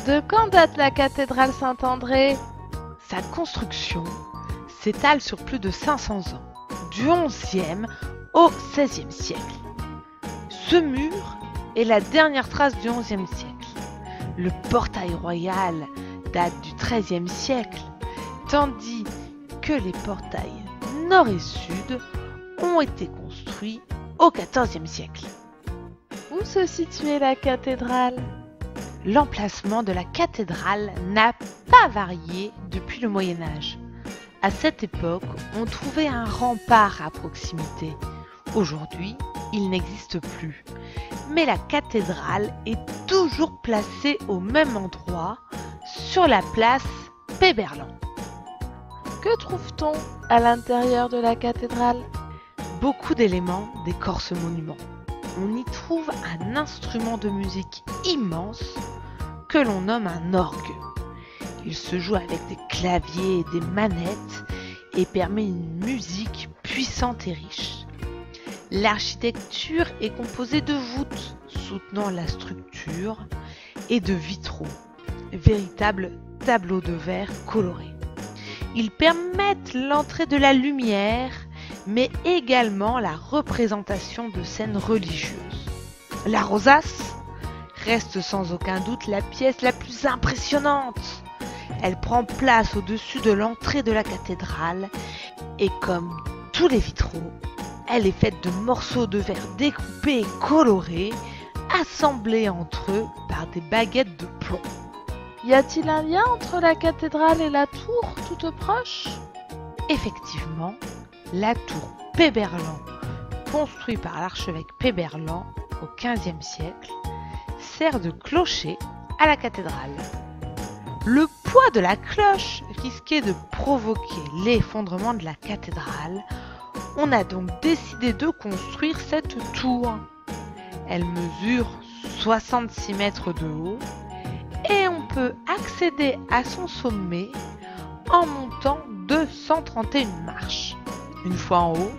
De quand date la cathédrale Saint-André? Sa construction s'étale sur plus de 500 ans, du XIe au XVIe siècle. Ce mur est la dernière trace du XIe siècle. Le portail royal date du XIIIe siècle, tandis que les portails nord et sud ont été construits au XIVe siècle. Où se situait la cathédrale? L'emplacement de la cathédrale n'a pas varié depuis le Moyen Âge. À cette époque, on trouvait un rempart à proximité. Aujourd'hui, il n'existe plus. Mais la cathédrale est toujours placée au même endroit, sur la place Péberlan. Que trouve-t-on à l'intérieur de la cathédrale? Beaucoup d'éléments décorent ce monument. On y trouve un instrument de musique immense que l'on nomme un orgue. Il se joue avec des claviers et des manettes et permet une musique puissante et riche. L'architecture est composée de voûtes soutenant la structure et de vitraux, véritables tableaux de verre colorés. Ils permettent l'entrée de la lumière, mais également la représentation de scènes religieuses. La rosace reste sans aucun doute la pièce la plus impressionnante. Elle prend place au-dessus de l'entrée de la cathédrale et comme tous les vitraux, elle est faite de morceaux de verre découpés et colorés, assemblés entre eux par des baguettes de plomb. Y a-t-il un lien entre la cathédrale et la tour toute proche? Effectivement, la tour Péberlan, construite par l'archevêque Péberlan au XVe siècle, sert de clocher à la cathédrale. Le poids de la cloche risquait de provoquer l'effondrement de la cathédrale. On a donc décidé de construire cette tour. Elle mesure 66 mètres de haut et on peut accéder à son sommet en montant 231 marches. Une fois en haut,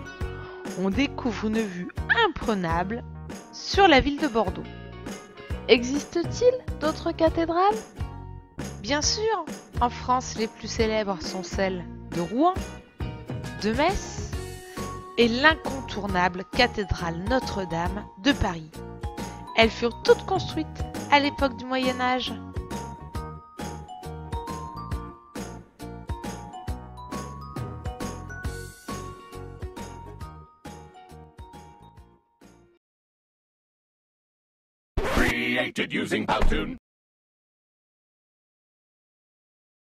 on découvre une vue imprenable sur la ville de Bordeaux. Existe-t-il d'autres cathédrales? Bien sûr, en France, les plus célèbres sont celles de Rouen, de Metz et l'incontournable cathédrale Notre-Dame de Paris. Elles furent toutes construites à l'époque du Moyen Âge. Created using Powtoon.